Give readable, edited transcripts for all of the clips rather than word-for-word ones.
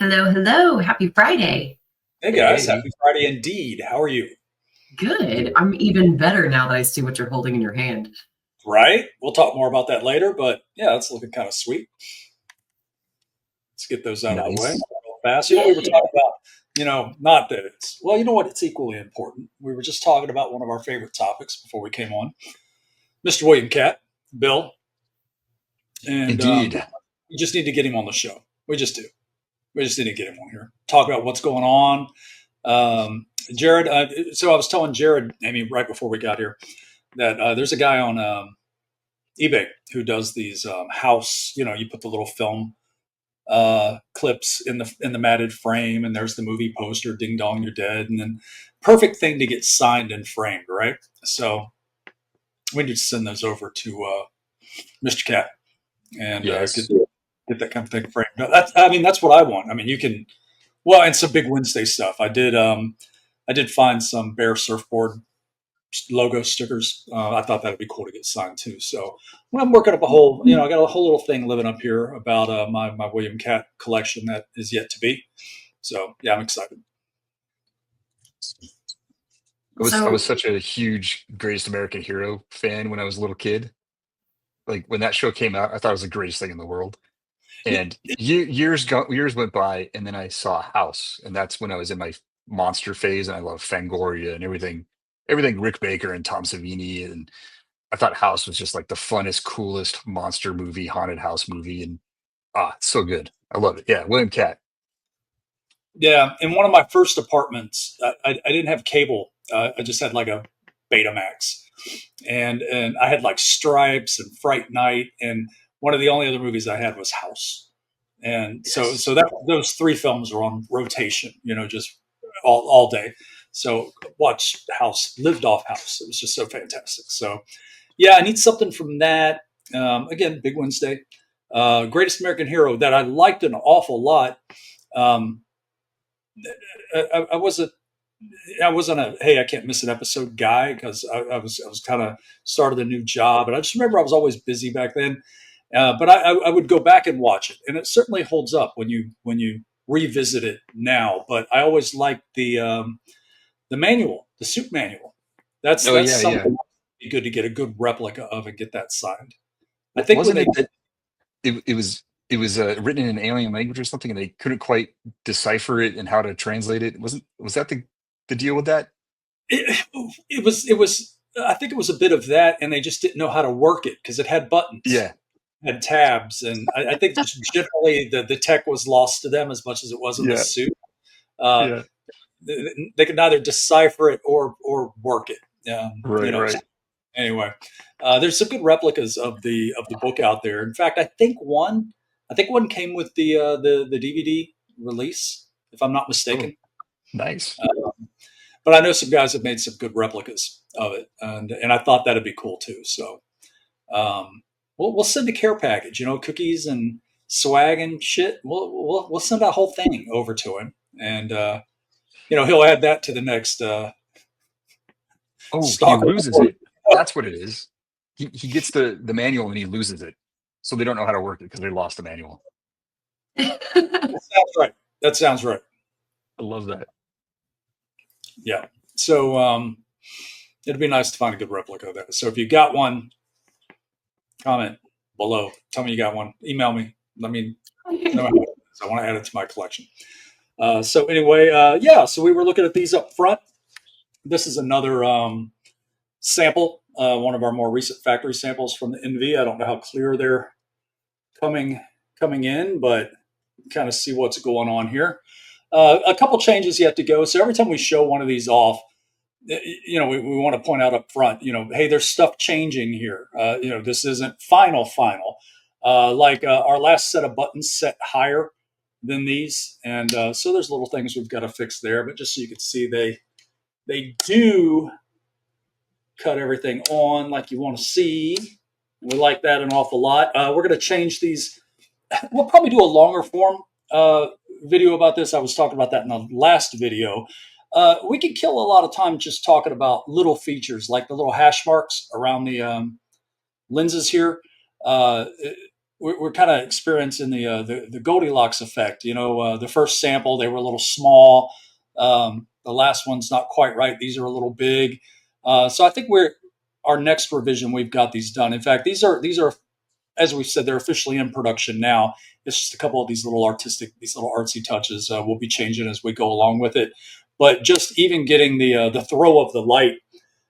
Hello, hello. Happy Friday. Hey guys, Hey, happy Friday indeed. How are you? Good. good. I'm even better now that I see what you're holding in your hand. Right? We'll talk more about that later, but yeah, that's looking kind of sweet. Let's get those out of the way Nice. real fast. We were Yay. talking about, not that it's, well, you know what? It's equally important. We were just talking about one of our favorite topics before we came on, Mr. William Cat, Bill, and Indeed. we just need to get him on the show. We just do. We just need to get him on here, talk about what's going on. Jared, so I was telling Jared, Amy, right before we got here, that there's a guy on eBay who does these house. You put the little film clips in the matted frame, and there's the movie poster, "Ding Dong, You're Dead," and then perfect thing to get signed and framed, right? So we need to send those over to Mr. Cat and Yes. get that kind of thing framed. That's what I want. I mean, you can well, and some big Wednesday stuff. I did find some Bear surfboard logo stickers. I thought that'd be cool to get signed too. So when I'm working up I got a whole little thing living up here about my William Cat collection that is yet to be. So yeah, I'm excited. I was So, such a huge Greatest American Hero fan when I was a little kid. Like when that show came out, I thought it was the greatest thing in the world. Y- And years went by, and then I saw House, and that's when I was in my monster phase, and I love Fangoria and everything Rick Baker and Tom Savini, and I thought House was just like the funnest, coolest monster movie, haunted house movie, and it's so good. I love it. Yeah, William Cat. Yeah, in one of my first apartments, I didn't have cable. I just had like a Betamax, and I had like Stripes and Fright Night, and one of the only other movies I had was House. And so Yes. that those three films were on rotation, just all day. So watched House, lived off House. It was just so fantastic. So yeah, I need something from that. Again, Big Wednesday, Greatest American Hero that I liked an awful lot. Um, I wasn't. I wasn't a hey, I can't miss an episode guy because I was kind of started a new job, and I just remember I was always busy back then. But I would go back and watch it, and it certainly holds up when you revisit it now. But I always liked the manual, the suit manual. That's Oh that's yeah, something yeah. that'd be good to get a good replica of and get that signed. I think when Wasn't they it that it was written in an alien language or something, and they couldn't quite decipher it and how to translate it? Was that the deal with that? it, it was I think it was a bit of that, and they just didn't know how to work it because it had buttons, Yeah, had tabs, and I think just generally the tech was lost to them as much as it was in the yeah, suit. Uh, yeah. they could neither decipher it or work it. Right, So right. anyway, there's some good replicas of the book out there. In fact, I think one came with the DVD release, if I'm not Oh, mistaken. nice. But I know some guys have made some good replicas of it, and I thought that'd be cool too. So we'll send a care package, cookies and swag and shit. We'll send that whole thing over to him, and he'll add that to the next Oh, he stock. loses it. That's what it is. He gets the manual and he loses it, so they don't know how to work it because they lost the manual. That sounds right. That sounds right. I love that. Yeah. So it'd be nice to find a good replica of that. So if you got one, comment below. Tell me you got one. Email me. Let me know how it is. I want to add it to my collection. So anyway, yeah. So we were looking at these up front. This is another sample, one of our more recent factory samples from the NV. I don't know how clear they're coming coming in, but kind of see what's going on here. A couple changes yet to go. So every time we show one of these off, we want to point out up front, hey, there's stuff changing here. This isn't final. Our last set of buttons set higher than these, and so there's little things we've got to fix there. But just so you can see, they do cut everything on like you want to see. We like that an awful lot. We're going to change these. We'll probably do a longer form uh, video about this. I was talking about that in the last video. We could kill a lot of time just talking about little features like the little hash marks around the lenses here. Uh, we're kind of experiencing the Goldilocks effect. The first sample, they were a little small. The last one's not quite right. These are a little big. So I think our next revision, we've got these done. In fact, these are, as we've said, they're officially in production now. It's just a couple of these little artsy touches we'll be changing as we go along with it. But just even getting the throw of the light,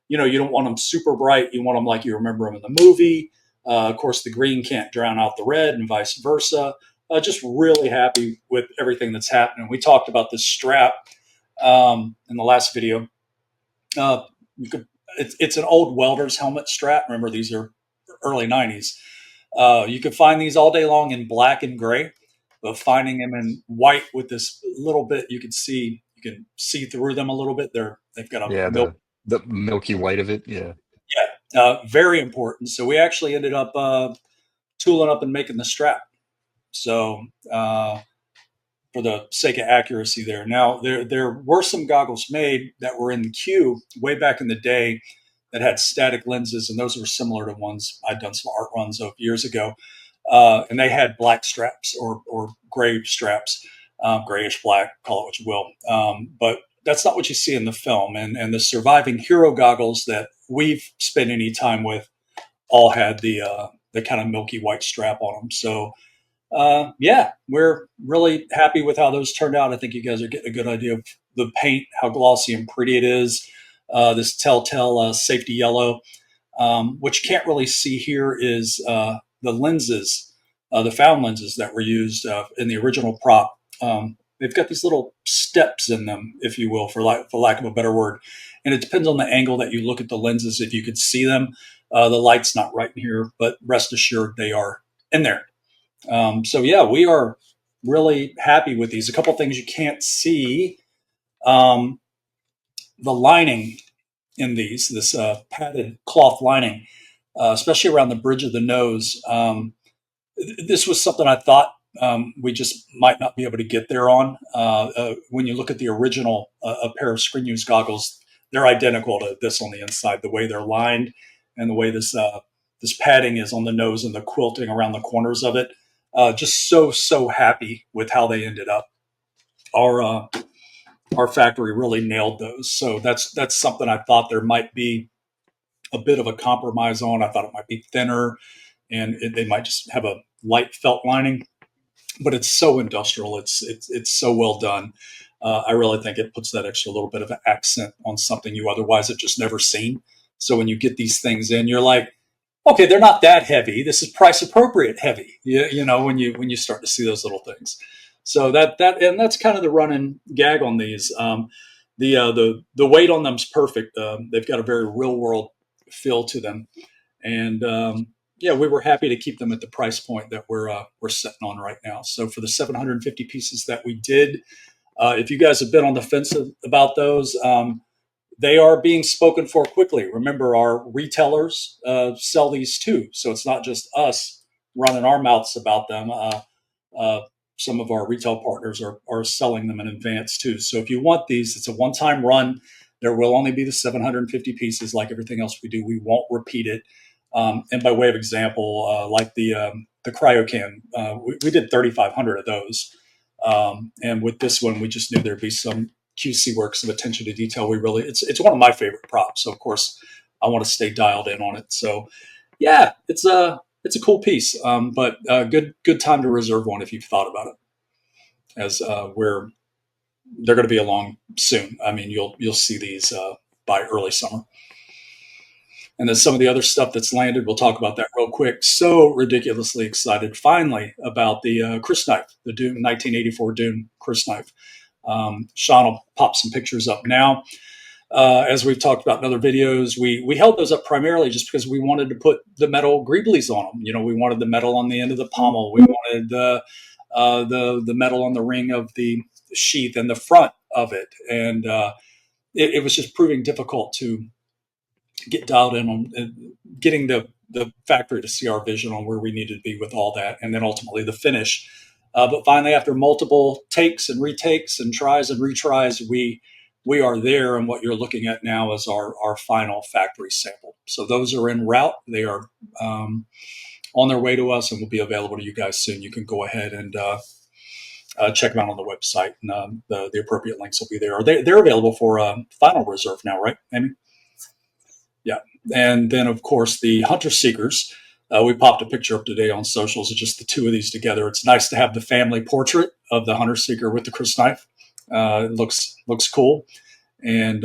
you don't want them super bright. You want them like you remember them in the movie. Of course, the green can't drown out the red, and vice versa. Just really happy with everything that's happening. We talked about this strap in the last video. Uh, it's an old welder's helmet strap. Remember, these are early '90s. You can find these all day long in black and gray, but finding them in white with this little bit, you can see through them a little bit. They've got a Yeah, milk. the milky white of it. Yeah. Yeah, very important. So we actually ended up tooling up and making the strap. So for the sake of accuracy, there. Now there were some goggles made that were in the queue way back in the day that had static lenses, and those were similar to ones I'd done some art runs of years ago. And they had black straps or gray straps, grayish black, call it what you will. But that's not what you see in the film. And the surviving hero goggles that we've spent any time with all had the kind of milky white strap on them. So yeah, we're really happy with how those turned out. I think you guys are getting a good idea of the paint, how glossy and pretty it is. This telltale safety yellow. What you can't really see here is the lenses, the found lenses that were used in the original prop. They've got these little steps in them, if you will, for lack of a better word. And it depends on the angle that you look at the lenses if you could see them. The light's not right in here, but rest assured they are in there. So yeah, we are really happy with these. A couple things you can't see: um, the lining in this padded cloth lining, especially around the bridge of the nose. This was something I thought we just might not be able to get there on. When you look at the original a pair of screen use goggles, they're identical to this on the inside. The way they're lined and the way this padding is on the nose and the quilting around the corners of it. Just so happy with how they ended up. Our our factory really nailed those. So that's something I thought there might be a bit of a compromise on. I thought it might be thinner and they might just have a light felt lining, but it's so industrial. It's so well done. I really think it puts that extra little bit of an accent on something you otherwise have just never seen. So when you get these things in, you're like, okay, they're not that heavy. This is price appropriate heavy. When you start to see those little things. So that's kind of the running gag on these. The weight on them's perfect. They've got a very real world feel to them, and yeah, we were happy to keep them at the price point that we're sitting on right now. So for the 750 pieces that we did, if you guys have been on the fence about those, they are being spoken for quickly. Remember, our retailers sell these too, so it's not just us running our mouths about them. Uh, some of our retail partners are selling them in advance too. So if you want these, it's a one-time run. There will only be the 750 pieces. Like everything else we do, we won't repeat it. And by way of example, like the CryoCan, we did 3,500 of those. And with this one, we just knew there'd be some QC work, some attention to detail. It's one of my favorite props. So of course, I want to stay dialed in on it. So yeah, it's a cool piece, but good time to reserve one if you've thought about it, as they're going to be along soon. I mean, you'll see these by early summer. And then some of the other stuff that's landed, we'll talk about that real quick. So ridiculously excited, finally, about the Chris knife, the Dune 1984 Dune Chris knife. Sean will pop some pictures up now. As we've talked about in other videos, we held those up primarily just because we wanted to put the metal greeblies on them. We wanted the metal on the end of the pommel. We wanted the metal on the ring of the sheath and the front of it. And it was just proving difficult to get dialed in on getting the factory to see our vision on where we needed to be with all that, and then ultimately the finish. But finally, after multiple takes and retakes and tries and retries, we are there, and what you're looking at now is our final factory sample. So those are en route. They are on their way to us and will be available to you guys soon. You can go ahead and check them out on the website, and the appropriate links will be there. They're available for final reserve now, right, Amy? Yeah. And then, of course, the Hunter Seekers. We popped a picture up today on socials of just the two of these together. It's nice to have the family portrait of the Hunter Seeker with the crysknife. It looks cool. And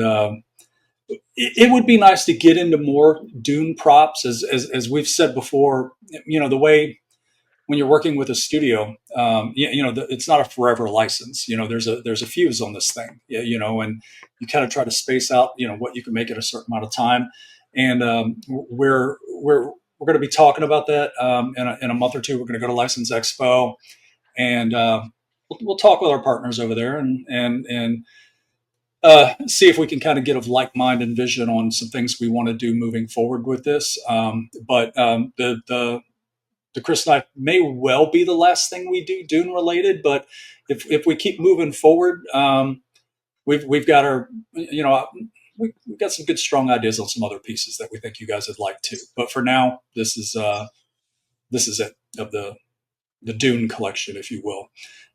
it would be nice to get into more Dune props, as we've said before. The way when you're working with a studio, it's not a forever license. There's a fuse on this thing. And you kind of try to space out, what you can make at a certain amount of time. And we're going to be talking about that in a month or two. We're going to go to License Expo, and we'll talk with our partners over there and see if we can kind of get a like mind and vision on some things we want to do moving forward with this. But the crysknife may well be the last thing we do Dune related, but if we keep moving forward, we've got our, we've got some good strong ideas on some other pieces that we think you guys would like too. But for now, this is it of the Dune collection, if you will.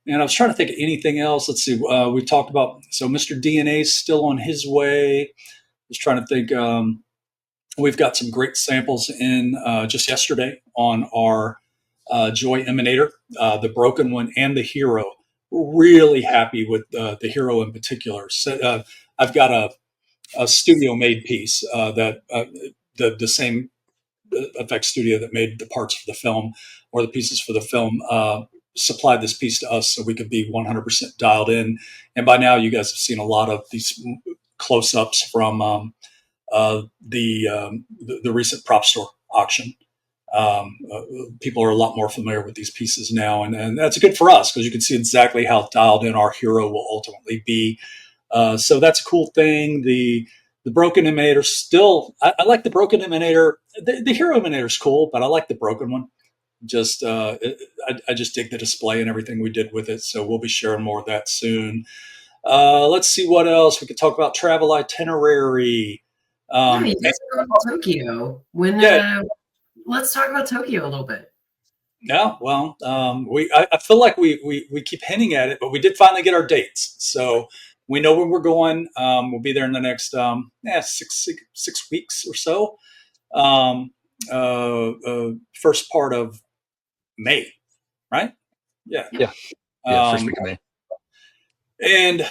And I was trying to think of anything else. Let's see. We talked about, so Mr. DNA is still on his way. I was trying to think. We've got some great samples in just yesterday on our Joy Emanator, the broken one and the Hero. Really happy with the Hero in particular. So, I've got a studio-made piece that the same effects studio that made the parts for the film or the pieces for the film supplied this piece to us so we could be 100% dialed in. And by now, you guys have seen a lot of these close-ups from the recent prop store auction. People are a lot more familiar with these pieces now, and that's good for us because you can see exactly how dialed in our Hero will ultimately be. So that's a cool thing. The broken emanator still, I like the broken emanator. The Hero emanator is cool, but I like the broken one. Just I just dig the display and everything we did with it. So we'll be sharing more of that soon. Let's see what else we could talk about. Travel itinerary. Yeah, you guys are going to Tokyo. Let's talk about Tokyo a little bit. Yeah, well, I feel like we keep hinting at it, but we did finally get our dates, so we know when we're going. We'll be there in the next 6 weeks or so. First part of May, right? Yeah, Yeah. First week of May. And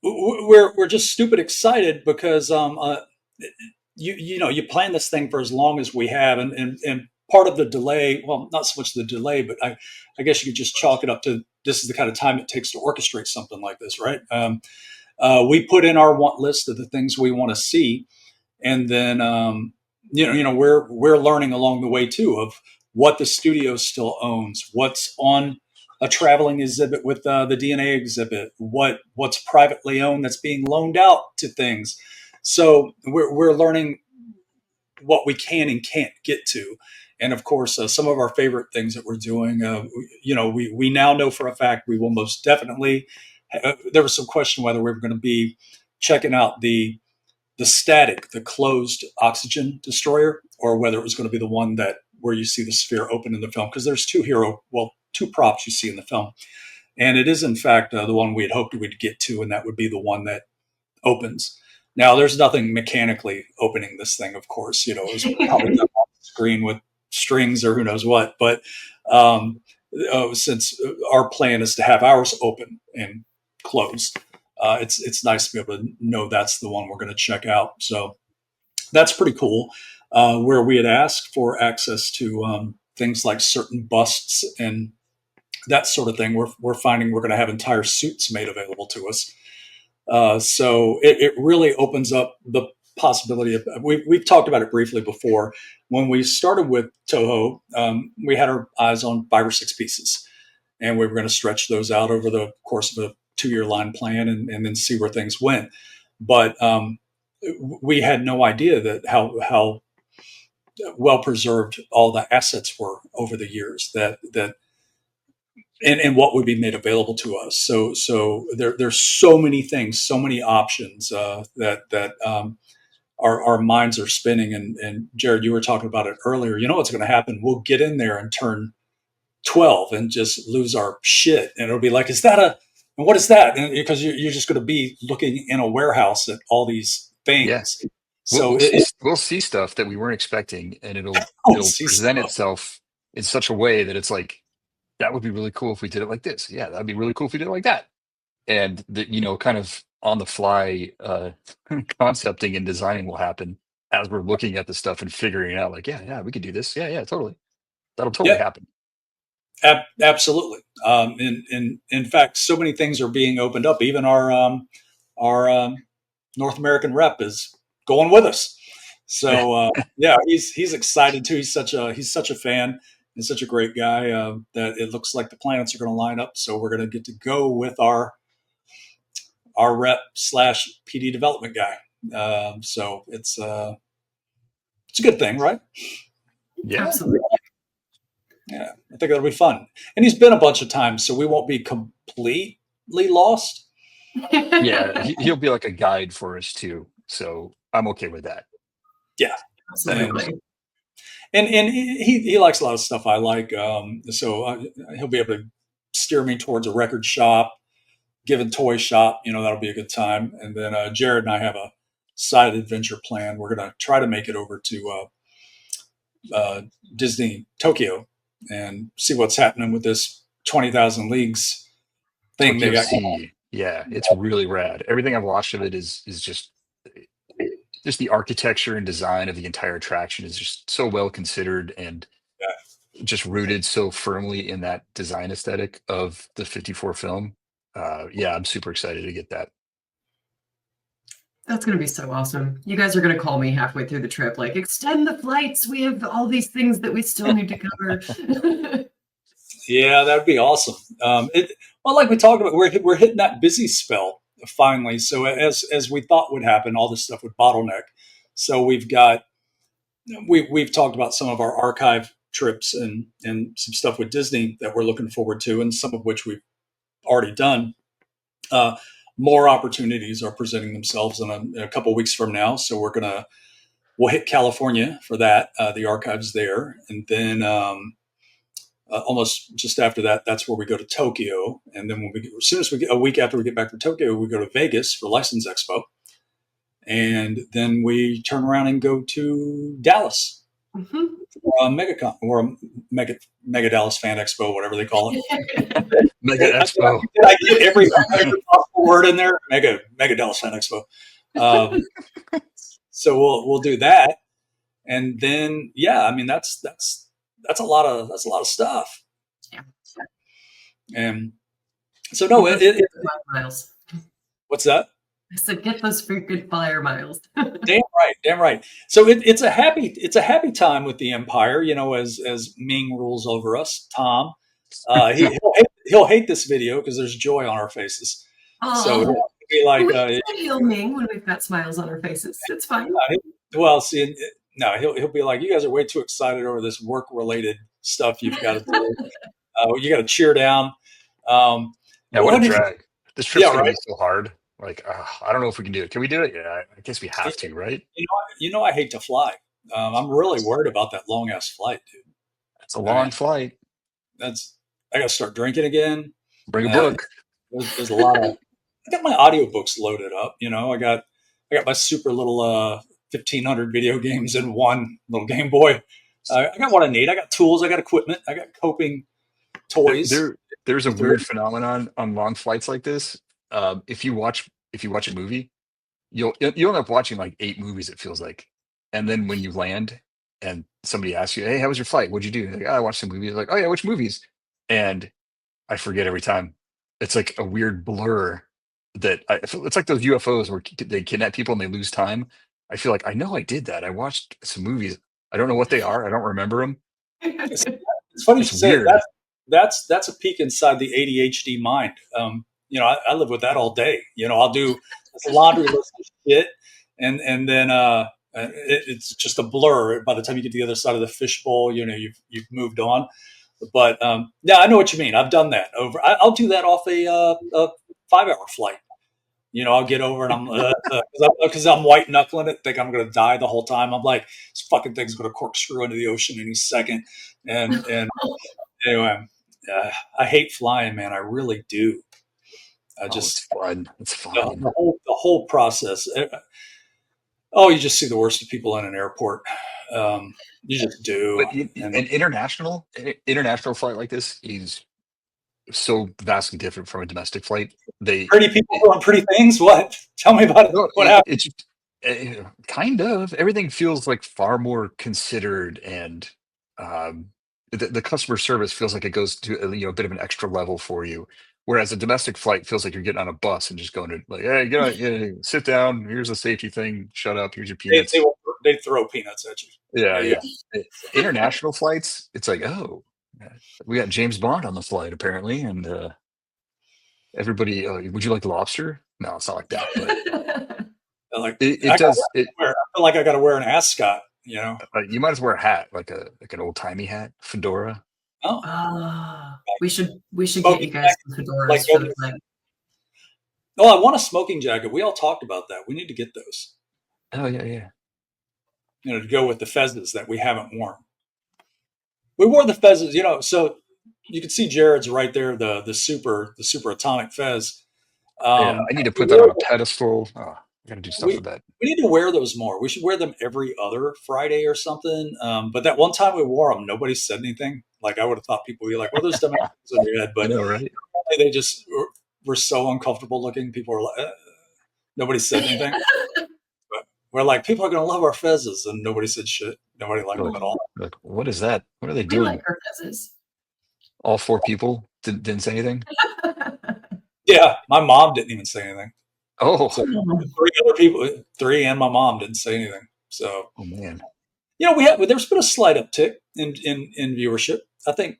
we're just stupid excited because you plan this thing for as long as we have, and part of the delay, well, not so much the delay, but I guess you could just chalk it up to this is the kind of time it takes to orchestrate something like this, right? We put in our want list of the things we want to see, and then we're learning along the way too of what the studio still owns, what's on a traveling exhibit with the DNA exhibit, what's privately owned that's being loaned out to things. So we're learning what we can and can't get to. And of course, some of our favorite things that we're doing, we now know for a fact we will most definitely. There was some question whether we were going to be checking out the static, the closed oxygen destroyer, or whether it was going to be the one that where you see the sphere open in the film. Because there's two props you see in the film, and it is in fact the one we had hoped we'd get to, and that would be the one that opens. Now, there's nothing mechanically opening this thing, of course. It was probably done on the screen with strings or who knows what. But since our plan is to have ours open and closed, it's nice to be able to know that's the one we're going to check out. So that's pretty cool. Where we had asked for access to things like certain busts and that sort of thing, we're finding we're going to have entire suits made available to us. So it really opens up the possibility of, we've talked about it briefly before. When we started with Toho, we had our eyes on 5 or 6 pieces, and we were going to stretch those out over the course of a 2-year line plan and then see where things went. But we had no idea that how well preserved all the assets were over the years and what would be made available to us. So there's so many things, so many options that our minds are spinning. And Jared, you were talking about it earlier. You know what's going to happen? We'll get in there and turn 12 and just lose our shit, and it'll be like, is that a? And what is that? And because you're just going to be looking in a warehouse at all these Yeah. things. We'll So see we'll see stuff that we weren't expecting, and I'll it'll see present stuff. itself in such a way that it's like, that would be really cool if we did it like this. Yeah, that'd be really cool if we did it like that. And the, kind of on the fly concepting and designing will happen as we're looking at the stuff and figuring out, like, yeah, we could do this. Yeah, totally. That'll totally Yeah, happen. absolutely. In fact, so many things are being opened up. Even our North American rep is going with us. So yeah, he's excited too. He's such a fan and such a great guy that it looks like the planets are going to line up. So we're going to get to go with our rep slash PD development guy. So it's a good thing, right? Yeah. Absolutely. Yeah, I think that'll be fun. And he's been a bunch of times, so we won't be completely lost. Yeah, he'll be like a guide for us too. So I'm okay with that. Yeah, Absolutely. and he likes a lot of stuff I like. So he'll be able to steer me towards a record shop, give a toy shop. That'll be a good time. And then Jared and I have a side adventure plan. We're gonna try to make it over to Disney Tokyo and see what's happening with this 20,000 Leagues thing they Tokyo got. Sea. Yeah, it's really rad. Everything I've watched of it is just the architecture and design of the entire attraction is just so well considered and just rooted so firmly in that design aesthetic of the 54 film. Yeah, I'm super excited to get that. That's going to be so awesome. You guys are going to call me halfway through the trip, like, extend the flights. We have all these things that we still need to cover. Yeah, that'd be awesome. Well, like we talked about, we're hitting that busy spell finally. So as we thought would happen, all this stuff would bottleneck. So we've talked about some of our archive trips and some stuff with Disney that we're looking forward to, and some of which we've already done. More opportunities are presenting themselves in a couple weeks from now. So we'll hit California for that. The archives there, and then almost just after that, that's where we go to Tokyo. And then as soon as we get a week after we get back from Tokyo, we go to Vegas for License Expo, and then we turn around and go to Dallas for MegaCon or Mega Dallas Fan Expo, whatever they call it. Mega Expo. Did I get every possible word in there? Mega Dallas Fan Expo. So we'll do that, and then I mean that's a lot of stuff. Yeah. And so no, miles. What's that? I said, get those freaking flyer miles. Damn right. So it's a happy time with the Empire. As Ming rules over us, Tom. He'll hate this video because there's joy on our faces. Oh, so he'll be like, he'll Ming when we've got smiles on our faces. It's fine. Well, see, no, he'll be like, you guys are way too excited over this work related stuff you've got to do. You got to cheer down. Yeah, what a drag. This trip's going to be so hard. Like, I don't know if we can do it. Can we do it? Yeah, I guess we have to, right? I hate to fly. I'm really worried about that long ass flight, dude. It's a long flight. I got to start drinking again. Bring a book. There's a lot of. I got my audiobooks loaded up. I got my super little 1,500 video games in one little Game Boy. I got what I need. I got tools. I got equipment. I got coping toys. There's a weird phenomenon on long flights like this. If you watch a movie, you'll end up watching like 8 movies, it feels like. And then when you land and somebody asks you, hey, how was your flight? What'd you do? Like, I watched some movies. Like, oh yeah, which movies? And I forget every time. It's like a weird blur that it's like those UFOs where they kidnap people and they lose time. I feel like I know I did that. I watched some movies. I don't know what they are. I don't remember them. It's funny you say that. That's a peek inside the ADHD mind. I live with that all day. I'll do a laundry list of shit, and then it's just a blur by the time you get to the other side of the fishbowl. You've moved on. But I know what you mean. I've done that I'll do that off a 5-hour flight. You know, I'll get over and because I'm white knuckling it, think I'm going to die the whole time. I'm like, this fucking thing's going to corkscrew into the ocean any second. And anyway, I hate flying, man. I really do. I Oh, it's just fun. It's fun. the whole process. Oh, you just see the worst of people in an airport. You just do. But And an international flight like this is so vastly different from a domestic flight. pretty people doing pretty things. What? Tell me about it. No, What happened? it's kind of everything feels like far more considered, and um, the customer service feels like it goes to a bit of an extra level for you. Whereas a domestic flight feels like you're getting on a bus and just going to like, hey, get on, yeah, sit down. Here's a safety thing. Shut up. Here's your They, peanuts. they, will- they throw peanuts at you. Yeah, Yeah. yeah. International flights, it's like, oh, we got James Bond on the flight apparently, and everybody, would you like lobster? No, it's not like that, but Like it does. I feel like I got to wear an ascot. You know. You might as well wear a hat, like an old timey hat, fedora. Oh, We should get smoking you guys jacket, some like fedoras for the flight. oh, I want a smoking jacket. We all talked about that. We need to get those. Oh yeah, yeah. You know, to go with the fezzes that we haven't worn. We wore the fezzes, you know. So you can see Jared's right there, the super atomic fez. Yeah, I need to We put that wore on a pedestal. Oh, I got to do stuff we with that. we need to wear those more. We should wear them every other Friday or something. But that one time we wore them, nobody said anything. Like I would have thought people would be like, "Well, there's dumb assholes in your head," I but know, right? they just were so uncomfortable looking. People were like, nobody said anything. But we're like, people are going to love our fezzes, and nobody said shit. Nobody liked You're them at all. like, what is that? What are they We like doing? our fezzes. All four people didn't say anything. Yeah, my mom didn't even say anything. Oh, So three other people, three and my mom didn't say anything. So oh man. you know, there's been a slight uptick in viewership. I think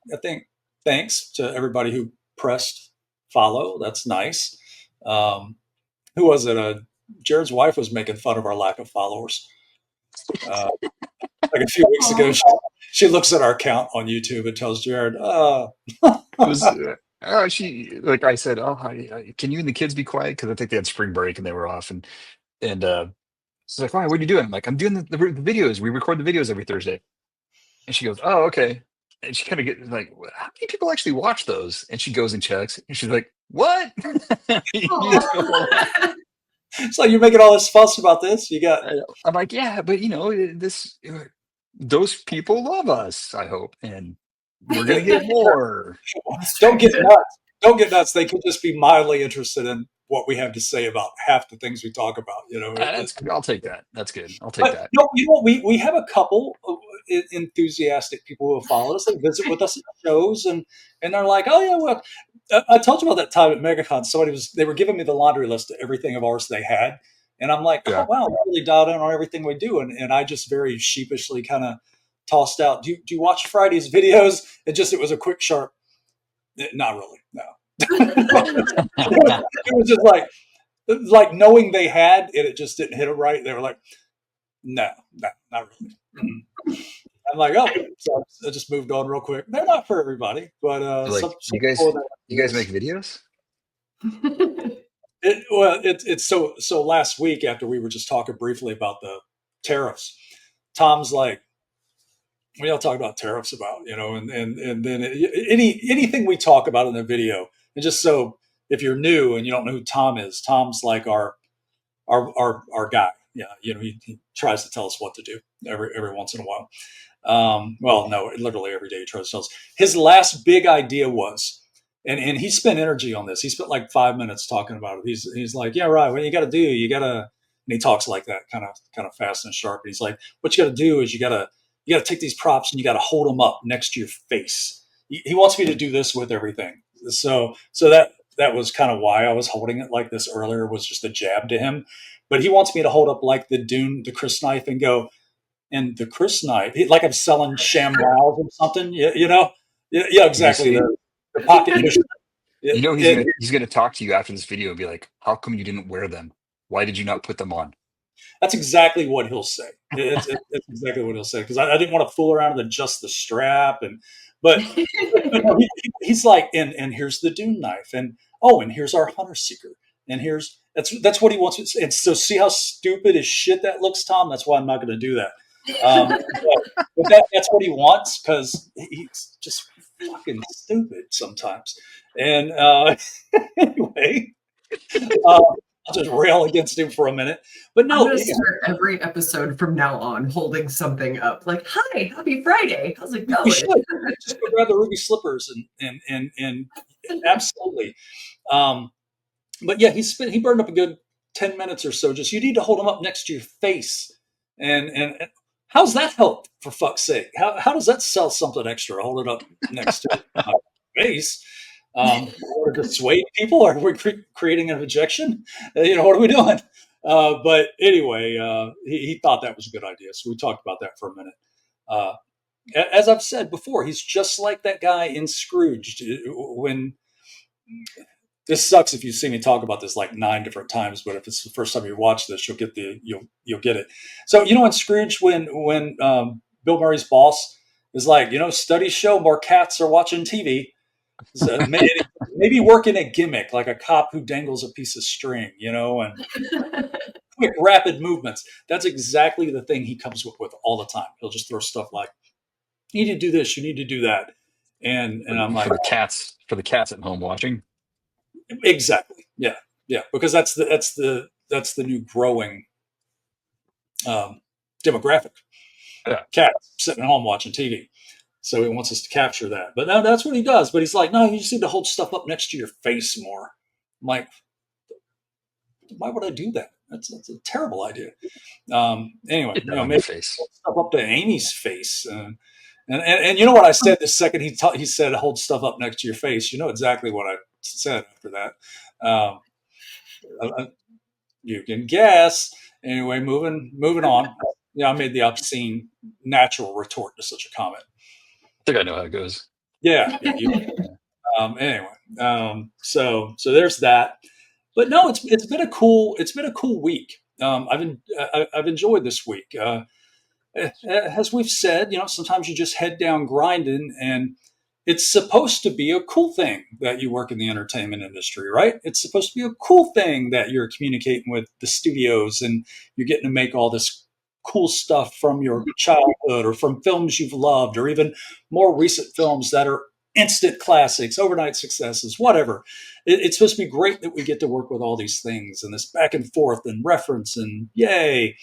thanks to everybody who pressed follow. That's nice. Um, who was it? Jared's wife was making fun of our lack of followers. Like a few weeks ago, she looks at our count on YouTube and tells Jared, It was. She like I said. Oh, can you and the kids be quiet? Because I think they had spring break and they were off, and she's like, "Why? What are you doing?" I'm like, "I'm doing the videos. We record the videos every Thursday." And she goes, "Oh, okay." And she kind of get like, "How many people actually watch those?" And she goes and checks, and she's like, "What?" You know? it's like you're making all this fuss about this. You got I'm like, "Yeah, but those people love us. I hope, and we're gonna get more." don't get nuts. Don't get nuts. They could just be mildly interested in what we have to say about half the things we talk about. You know, That's good. I'll take that. That's good. I'll take but that. no, you know, we have a couple of enthusiastic people who have followed us. They visit with us at shows, and they're like, "Oh yeah, well, I told you about that time at MegaCon. They were giving me the laundry list of everything of ours they had, and I'm like, oh Yeah. wow, they really dialed in on everything we do, and I just very sheepishly kind of tossed out, do you watch Friday's videos? It was a quick, sharp, not really, no. It was just like knowing they had it, it just didn't hit it right. They were like, no, not really. I'm like, oh, so I just moved on real quick. They're not for everybody, but Like some people you guys make videos? it's so last week after we were just talking briefly about the tariffs, Tom's like, we all talk about tariffs about, you know, and then anything we talk about in the video, and just so if you're new and you don't know who Tom is, Tom's like our guy. Yeah, you know, he tries to tell us what to do every once in a while. Well, no, literally every day he tries to tell us. His last big idea was, and he spent energy on this. He spent like 5 minutes talking about it. He's like, yeah, right. What you got to do, you got to, and he talks like that, kind of fast and sharp. He's like, what you got to do is you got to take these props and you got to hold them up next to your face. He wants me to do this with everything. So that was kind of why I was holding it like this earlier, was just a jab to him. But he wants me to hold up like the Chris knife and go, and the Chris knife, like I'm selling sham wows or something, you know? Yeah, exactly. The pocket mission. You know he's gonna talk to you after this video and be like, "How come you didn't wear them? Why did you not put them on?" That's exactly what he'll say. It's exactly what he'll say, because I didn't want to fool around with just the strap, but he's like, and here's the Dune knife, and oh, and here's our Hunter Seeker, and here's That's what he wants. And so see how stupid as shit that looks, Tom? That's why I'm not going to do that. But that's what he wants because he's just fucking stupid sometimes. And anyway, I'll just rail against him for a minute. But I'm no, going to start every episode from now on holding something up like, "Hi, happy Friday. How's it we going?" should just go grab the ruby slippers and absolutely. But yeah, he burned up a good 10 minutes or so. Just you need to hold them up next to your face, and how's that help for fuck's sake? How does that sell something extra? Hold it up next to my face. Or dissuade people? Are we creating an objection? What are we doing? But anyway, he thought that was a good idea, so we talked about that for a minute. Uh, as I've said before, he's just like that guy in Scrooge. When this sucks if you see me talk about this like 9 different times, but if it's the first time you watch this, you'll get it. So in Scrooge, when Bill Murray's boss is like, studies show more cats are watching TV. So maybe working a gimmick like a cop who dangles a piece of string, and quick, rapid movements. That's exactly the thing he comes up with all the time. He'll just throw stuff like, "You need to do this, you need to do that," and I'm like, for the cats at home watching. exactly, yeah, because that's the new growing demographic. Yeah. Cats sitting at home watching TV. So he wants us to capture that. But now that's what he does. But he's like, no, you just need to hold stuff up next to your face more. I'm like, why would I do that? That's a terrible idea. Anyway, maybe face. hold stuff up to Amy's face. And you know what I said the second he said hold stuff up next to your face. You know exactly what I said after that. You can guess. Anyway, moving on. I made the obscene natural retort to such a comment. I think I know how it goes. Yeah. Anyway, so there's that. But no, it's been a cool week. I've enjoyed this week. As we've said, sometimes you just head down grinding, and it's supposed to be a cool thing that you work in the entertainment industry, right? It's supposed to be a cool thing that you're communicating with the studios and you're getting to make all this cool stuff from your childhood or from films you've loved or even more recent films that are instant classics, overnight successes, whatever. It's supposed to be great that we get to work with all these things and this back and forth and reference and yay.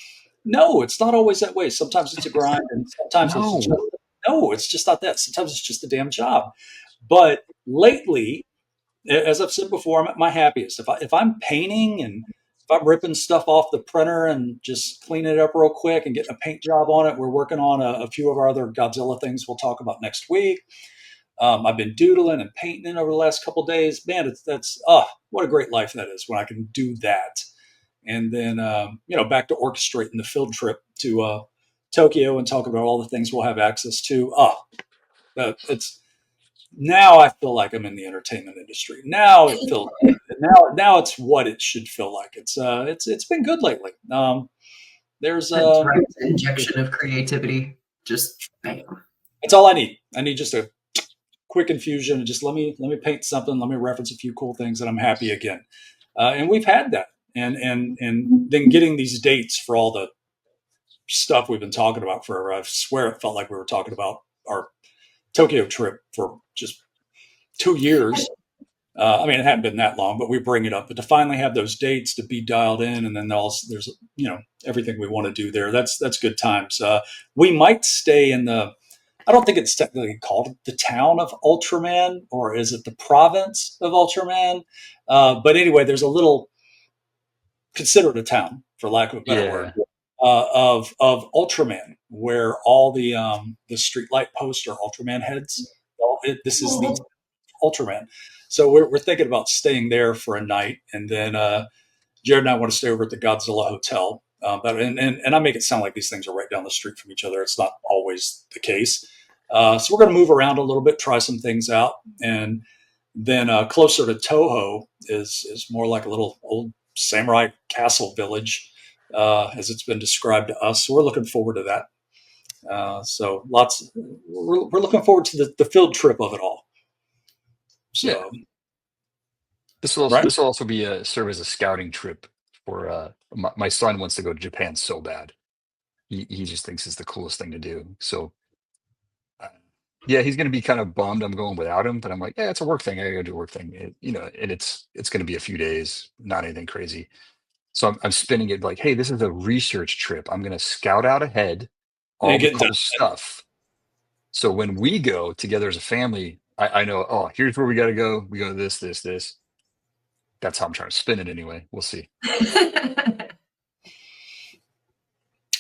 No, it's not always that way. Sometimes it's a grind and sometimes it's just not that. Sometimes it's just a damn job. But lately, as I've said before, I'm at my happiest. If I'm painting and if I'm ripping stuff off the printer and just cleaning it up real quick and getting a paint job on it, we're working on a few of our other Godzilla things we'll talk about next week. I've been doodling and painting over the last couple of days. Man, what a great life that is when I can do that. And then, back to orchestrating the field trip to Tokyo and talking about all the things we'll have access to. It's now I feel like I'm in the entertainment industry. Now it feels now it's what it should feel like. It's been good lately. There's Direct injection of creativity. Just bam. That's all I need. I need just a quick infusion and just let me paint something. Let me reference a few cool things, and I'm happy again. And we've had that. And then getting these dates for all the stuff we've been talking about forever. I swear it felt like we were talking about our Tokyo trip for just 2 years. It hadn't been that long, but we bring it up. But to finally have those dates to be dialed in, and then there's everything we want to do there. That's good times. We might stay in the. I don't think it's technically called the town of Ultraman, or is it the province of Ultraman? But anyway, there's a little. Consider it a town, for lack of a better word, of Ultraman, where all the streetlight posts are Ultraman heads. This is the Ultraman. So we're thinking about staying there for a night, and then Jared and I want to stay over at the Godzilla Hotel. And I make it sound like these things are right down the street from each other. It's not always the case. So we're going to move around a little bit, try some things out, and then closer to Toho is more like a little old samurai castle village, as it's been described to us. So we're looking forward to that. We're looking forward to the field trip of it all. So, right? This will also be a serve as a scouting trip for my son wants to go to Japan so bad. He just thinks it's the coolest thing to do. So uh, yeah, he's going to be kind of bummed I'm going without him, but I'm like, yeah, it's a work thing. I got to do a work thing, and it's going to be a few days, not anything crazy. So I'm spinning it like, hey, this is a research trip. I'm going to scout out ahead all And the getting done. cool stuff. So when we go together as a family, I know, oh, here's where we got to go. We go this, this, this. That's how I'm trying to spin it anyway. We'll see.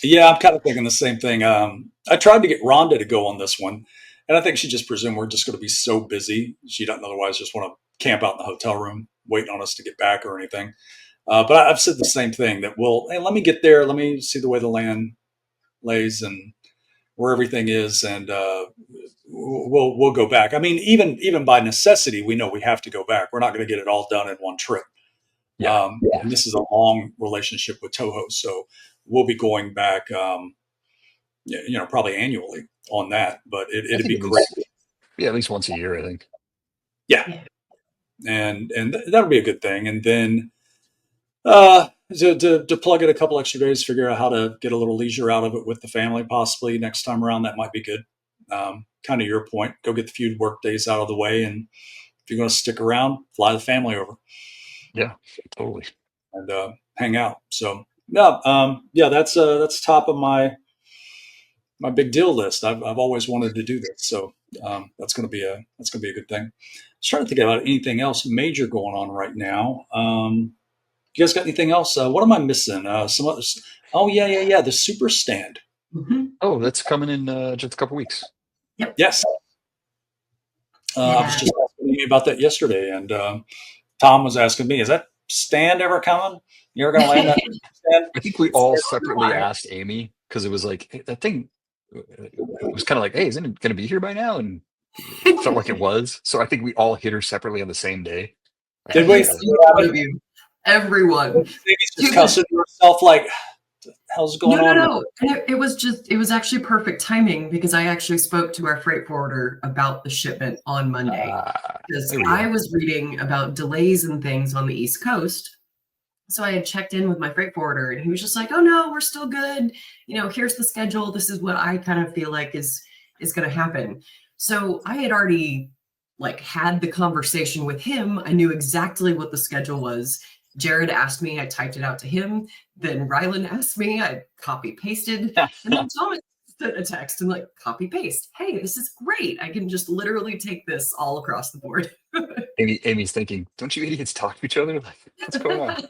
Yeah, I'm kind of thinking the same thing. I tried to get Rhonda to go on this one, and I think she just presumed we're just going to be so busy she doesn't otherwise just want to camp out in the hotel room waiting on us to get back or anything. But I've said the same thing that hey, let me get there, let me see the way the land lays and where everything is, and we'll go back. I mean, even by necessity, we know we have to go back. We're not going to get it all done in one trip. Yeah. And this is a long relationship with Toho, so we'll be going back, probably annually on that. But I it'd think be great. at least once a year, I think. Yeah, Yeah. and that'll be a good thing. And then to plug it a couple extra days, figure out how to get a little leisure out of it with the family, possibly next time around. That might be good. Kind of your point. Go get the few work days out of the way, and if you're going to stick around, fly the family over Yeah, totally. and hang out. So no, yeah, that's top of my big deal list. I've always wanted to do this, so that's going to be a good thing. I was trying to think about anything else major going on right now. You guys got anything else? What am I missing? Some others. Oh yeah. The super stand. Mhm. Oh, that's coming in just a couple weeks. Yes, I was Yeah. just asking you about that yesterday, and Tom was asking me, "Is that stand ever coming? You ever going to land that stand?" I think we all separately asked Amy because it was like, hey, that thing. It was kind of like, hey, isn't it going to be here by now? And it felt like it was. So I think we all hit her separately on the same day. Like, Did hey, we? Every single one of you. Everyone. Maybe To just the cussing to herself like, "The hell's going on?" No. And it was actually perfect timing because I actually spoke to our freight forwarder about the shipment on Monday because there we I go. was reading about delays and things on the East Coast. So I had checked in with my freight forwarder and he was just like, "Oh no, we're still good. Here's the schedule. This is what I kind of feel like is going to happen." So I had already like had the conversation with him. I knew exactly what the schedule was. Jared asked me, I typed it out to him. Then Rylan asked me, I copy pasted, and then Thomas sent a text and like copy paste. Hey, this is great. I can just literally take this all across the board. Amy's thinking, don't you idiots talk to each other? Like, what's going on?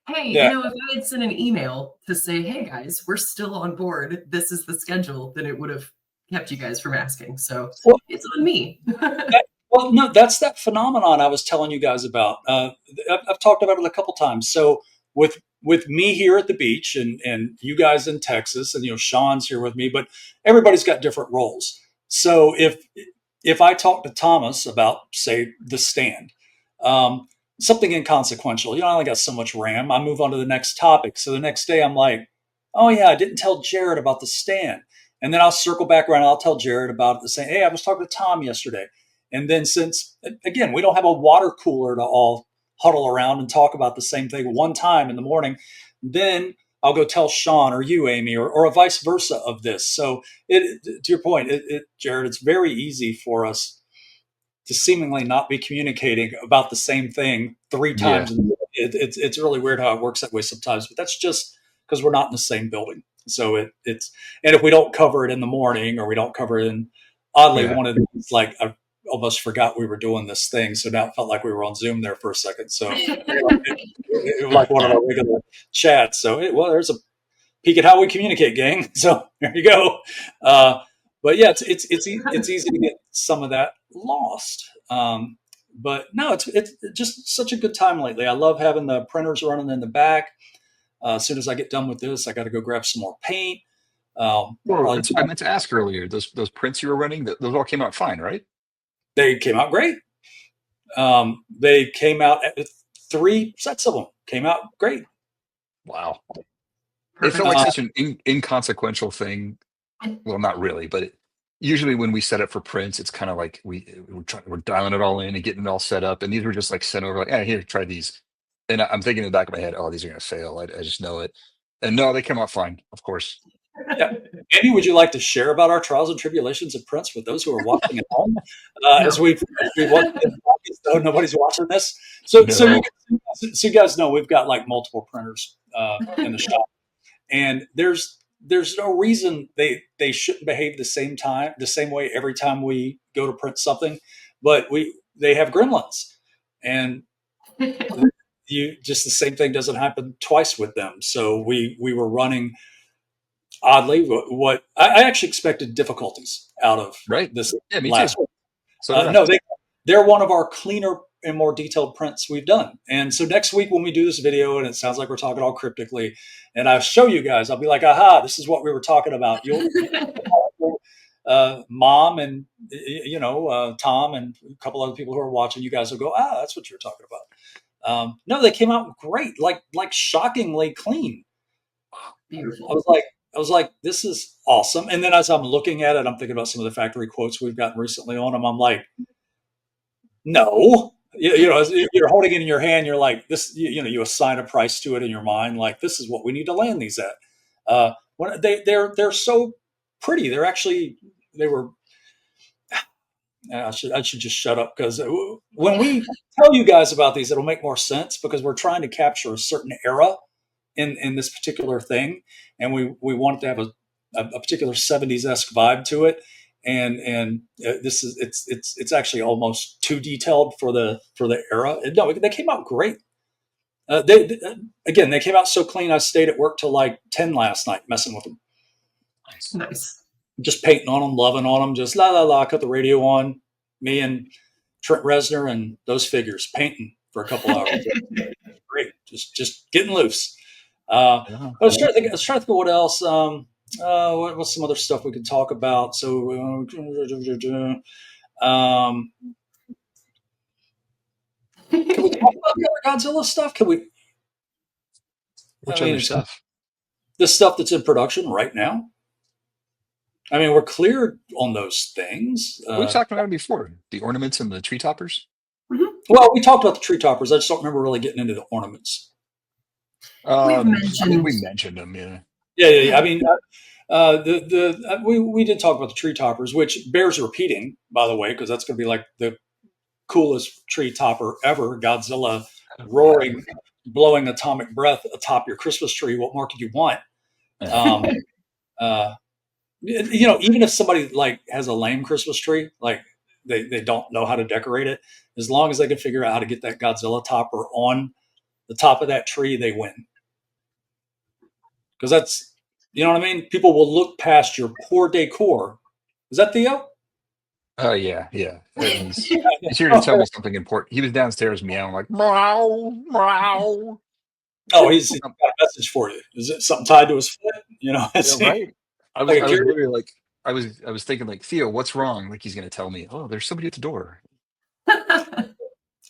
Hey, Yeah. if I had sent an email to say, hey guys, we're still on board, this is the schedule, then it would have kept you guys from asking. So Well, it's on me. well, no, that's that phenomenon I was telling you guys about. I've talked about it a couple times. So with me here at the beach and you guys in Texas, and Sean's here with me, but everybody's got different roles. So if I talk to Thomas about, say, the stand, um, something inconsequential, I only got so much RAM. I move on to the next topic. So the next day I'm like, oh yeah, I didn't tell Jared about the stand. And then I'll circle back around and I'll tell Jared about it, saying, hey, I was talking to Tom yesterday. And then since, again, we don't have a water cooler to all huddle around and talk about the same thing one time in the morning, then I'll go tell Sean or you, Amy, or a vice versa of this. So to your point, Jared, it's very easy for us to seemingly not be communicating about the same thing three Yeah. times. It's really weird how it works that way sometimes, but that's just because we're not in the same building. So it's and if we don't cover it in the morning or we don't cover it in, oddly, Yeah. one of it's like I almost forgot we were doing this thing, so now it felt like we were on Zoom there for a second. So it was like one of our regular chats. So there's a peek at how we communicate, gang. So there you go. But yeah, it's easy to get some of that lost. But no, it's just such a good time lately. I love having the printers running in the back. As soon as I get done with this, I got to go grab some more paint. Well, I meant to ask earlier, those prints you were running, those all came out fine, right? They came out great. They came out, 3 sets of them came out great. Wow. It Perfect. felt like such an inconsequential thing. Well, not really, but usually when we set up for prints, it's kind of like we're dialing it all in and getting it all set up. And these were just like sent over, like, hey, here, try these. And I'm thinking in the back of my head, oh, these are gonna fail. I just know it. And no, they came out fine, of course. Yeah. Andy, would you like to share about our trials and tribulations of Prince with those who are watching at home? As we watch, though nobody's watching this. So you guys know we've got like multiple printers in the shop, and there's no reason they shouldn't behave the same way every time we go to print something, but they have gremlins, and just the same thing doesn't happen twice with them. So we were running. Oddly, what I actually expected difficulties out of Right. this Yeah, me last too. one. So did I. No, they're one of our cleaner and more detailed prints we've done. And so next week when we do this video, and it sounds like we're talking all cryptically, and I show you guys, I'll be like, aha, this is what we were talking about. You'll Mom and Tom and a couple other people who are watching, you guys will go, that's what you're talking about. No, they came out great, like shockingly clean. Beautiful. I was like, this is awesome. And then as I'm looking at it, I'm thinking about some of the factory quotes we've gotten recently on them. I'm like, no, you're holding it in your hand. You're like this, you assign a price to it in your mind. Like, this is what we need to land these at. When they're so pretty. They were, I should just shut up, because when we tell you guys about these, it'll make more sense, because we're trying to capture a certain era in this particular thing, and we want it to have a particular 70s-esque vibe to it, and this is it's actually almost too detailed for the era. No, they came out great. They came out so clean. I stayed at work till like 10 last night messing with them, Nice. just painting on them, loving on them, just la la la. Cut the radio on, me and Trent Reznor and those figures painting for a couple hours. Great, just getting loose. I was trying to think of what else. What's some other stuff we could talk about? So, can we talk about the other Godzilla stuff? Can we? Which other stuff? The stuff that's in production right now. I mean, we're cleared on those things. We talked about it before. The ornaments and the tree toppers. Mm-hmm. Well, we talked about the tree toppers. I just don't remember really getting into the ornaments. I think we mentioned them. Yeah. Yeah. I mean, we did talk about the tree toppers, which bears repeating, by the way, because that's going to be like the coolest tree topper ever. Godzilla roaring, blowing atomic breath atop your Christmas tree. What more could you want? Even if somebody like has a lame Christmas tree, like they don't know how to decorate it, as long as they can figure out how to get that Godzilla topper on the top of that tree, they win. Because that's, you know what I mean? People will look past your poor decor. Is that Theo? Oh, yeah. He's here to tell me something important. He was downstairs meowing like, meow, meow. Oh, he's got a message for you. Is it something tied to his foot? Right. I was literally like, I was thinking like, Theo, what's wrong? Like, he's going to tell me, oh, there's somebody at the door.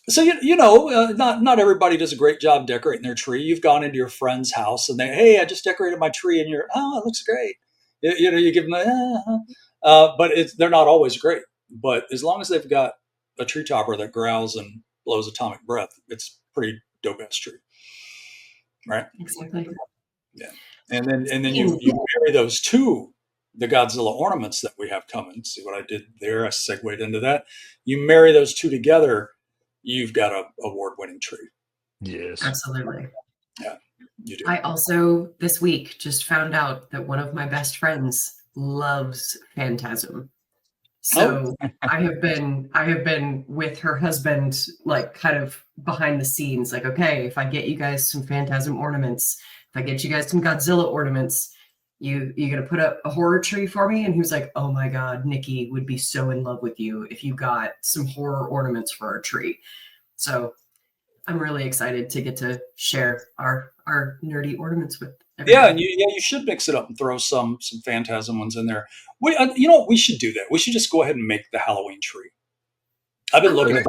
So, not everybody does a great job decorating their tree. You've gone into your friend's house and hey, I just decorated my tree, and you're, it looks great. You give them, but they're not always great. But as long as they've got a tree topper that growls and blows atomic breath, it's pretty dope ass tree, right? Exactly. Yeah, and then you marry those to the Godzilla ornaments that we have coming. See what I did there? I segued into that. You marry those two together, you've got a award-winning tree. Yes, absolutely. Yeah, you do. I also this week just found out that one of my best friends loves Phantasm. So I have been with her husband, like kind of behind the scenes, like, okay, if I get you guys some Phantasm ornaments, if I get you guys some Godzilla ornaments, you gonna put up a horror tree for me? And he was like, oh my God, Nikki would be so in love with you if you got some horror ornaments for our tree. So I'm really excited to get to share our nerdy ornaments with everybody. Yeah, and you should mix it up and throw some Phantasm ones in there. You know what? We should do that. We should just go ahead and make the Halloween tree. I've been looking at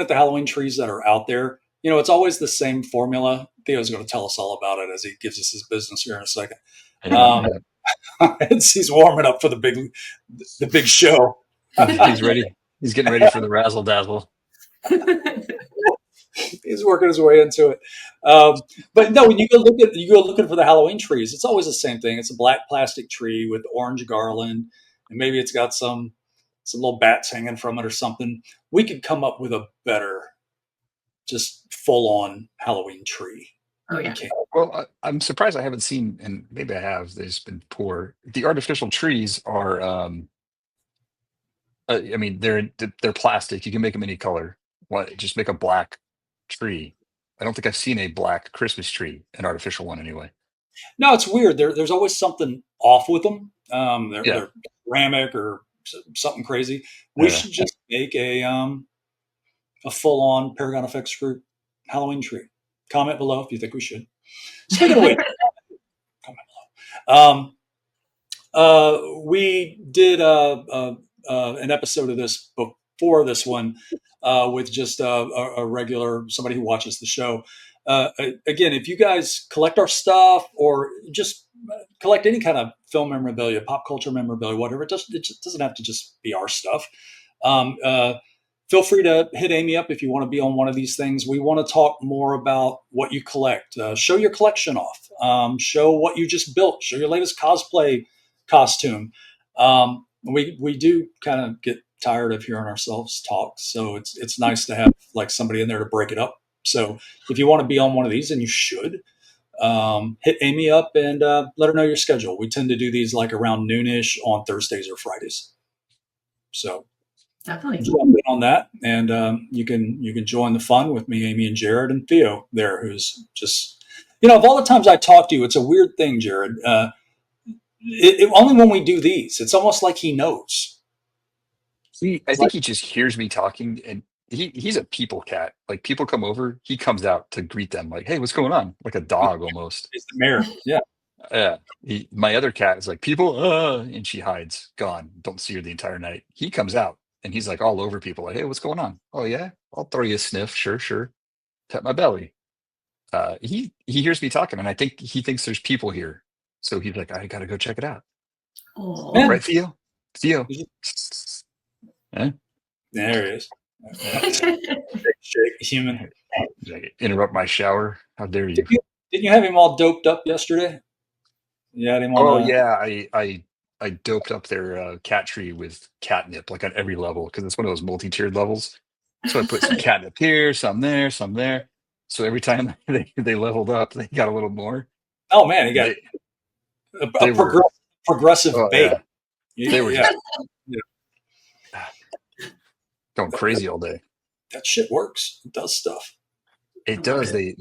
the Halloween trees that are out there. It's always the same formula. Theo's going to tell us all about it as he gives us his business here in a second. He's warming up for the big show. He's ready. He's getting ready for the razzle dazzle. He's working his way into it. But no, when you go looking for the Halloween trees, it's always the same thing. It's a black plastic tree with orange garland, and maybe it's got some little bats hanging from it or something. We could come up with a better, just full on Halloween tree. Oh yeah. Well, I'm surprised I haven't seen, and maybe I have. They've been poor. The artificial trees are, I mean, they're plastic. You can make them any color. What? Just make a black tree. I don't think I've seen a black Christmas tree, an artificial one anyway. No, it's weird. There's always something off with them. Yeah. They're ceramic or something crazy. We should just make a full on Paragon Effects Group Halloween tree. Comment below if you think we should. Speaking of which, comment below. We did an episode of this before this one with just a regular somebody who watches the show. Again, if you guys collect our stuff or just collect any kind of film memorabilia, pop culture memorabilia, whatever, it just doesn't have to just be our stuff. Feel free to hit Amy up if you want to be on one of these things. We want to talk more about what you collect. Show your collection off. Show what you just built. Show your latest cosplay costume. We do kind of get tired of hearing ourselves talk, so it's nice to have like somebody in there to break it up. So if you want to be on one of these, and you should, hit Amy up and let her know your schedule. We tend to do these like around noonish on Thursdays or Fridays. So Definitely jump in on that, and you can join the fun with me, Amy, and Jared, and Theo there, who's just, of all the times I talk to you, it's a weird thing, Jared. Only when we do these, it's almost like he knows. I think he just hears me talking, and he's a people cat. Like people come over, he comes out to greet them, like, "Hey, what's going on?" Like a dog almost. He's the mayor. Yeah. Yeah. My other cat is like, "People," and she hides, gone. Don't see her the entire night. He comes out and he's like all over people, like, "Hey, what's going on?" "Oh yeah, I'll throw you a sniff." "Sure, sure." Pet my belly. He hears me talking, and I think he thinks there's people here, so he's like, "I gotta go check it out." Aw. Right, Theo? Theo. Eh? There he is. Shake, human. Interrupt my shower. How dare you? Didn't you have him all doped up yesterday? You had him on. Oh yeah, I doped up their cat tree with catnip, like on every level, because it's one of those multi-tiered levels. So I put some catnip here, some there, some there. So every time they leveled up, they got a little more. Oh man, he got They were- progressive Oh, bait. yeah. They were Yeah. going crazy all day. That shit works. It does stuff. It does. They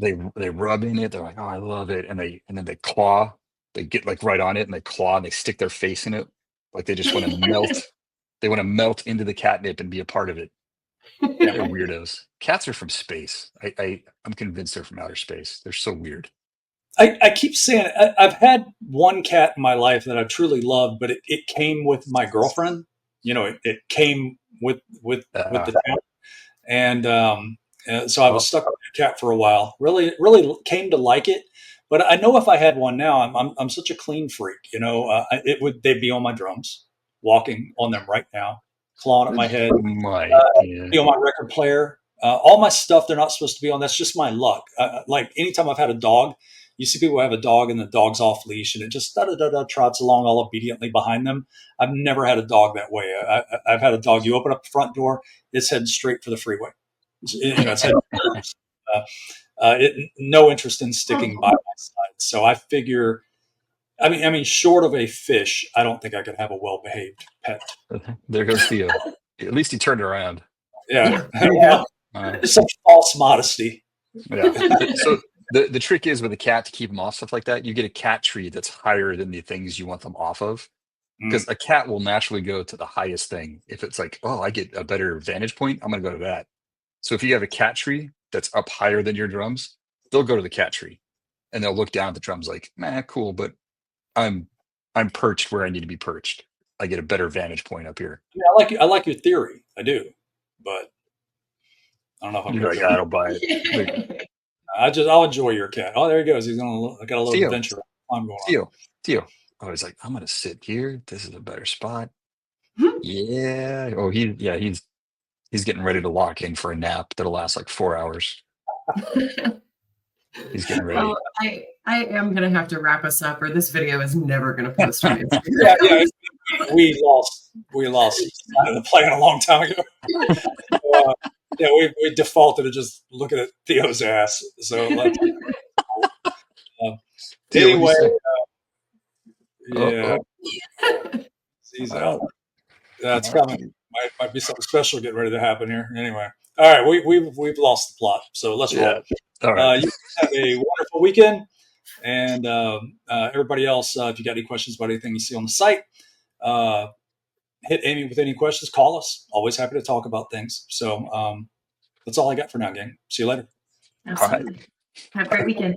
rub in it. They're like, "Oh, I love it," and then they claw. They get like right on it and they claw and they stick their face in it, like they just want to melt. They want to melt into the catnip and be a part of it. They're weirdos. Cats are from space. I'm convinced they're from outer space. They're so weird. I keep saying I've had one cat in my life that I truly loved, but it came with my girlfriend. It came with the town, and so I was stuck with the cat for a while. Really, really came to like it. But I know if I had one now, I'm such a clean freak. They'd be on my drums, walking on them right now, clawing at my head. Be on my record player. All my stuff they're not supposed to be on. That's just my luck. Like anytime I've had a dog, you see people have a dog and the dog's off leash and it just trots along all obediently behind them. I've never had a dog that way. I've had a dog. You open up the front door, it's heading straight for the freeway. It's heading. No interest in sticking by my side. So I figure, I mean, short of a fish, I don't think I could have a well-behaved pet. There goes Theo. At least he turned around. Yeah. There you go. Some false modesty. Yeah. So the trick is with a cat to keep them off stuff like that, you get a cat tree that's higher than the things you want them off of. Because a cat will naturally go to the highest thing. If it's like, "Oh, I get a better vantage point, I'm going to go to that." So if you have a cat tree that's up higher than your drums, they'll go to the cat tree and they'll look down at the drums like, "Nah, cool, but I'm perched where I need to be perched. I get a better vantage point up here." I like your theory. I do, but I don't know if I'm You're like, "I don't buy it." I'll enjoy your cat. Oh, there he goes. I got a little Theo. adventure. I'm going on. Theo, I was like, I'm gonna sit here. This is a better spot. Hmm. Yeah. Oh, he's getting ready to lock in for a nap that'll last like 4 hours. He's getting ready. Well, I am gonna have to wrap us up, or this video is never gonna post on Instagram. Yeah. We lost sight of the plan a long time ago. Yeah, we defaulted to just looking at Theo's ass. So let's. Theo, Anyway, what'd yeah, Oh, he's oh, out. oh. That's coming. Might be something special getting ready to happen here. Anyway, all right, we've lost the plot, so let's roll. Yeah. All right. You have a wonderful weekend, and everybody else, if you got any questions about anything you see on the site, hit Amy with any questions. Call us. Always happy to talk about things. So that's all I got for now, gang. See you later. Absolutely. Have a great weekend.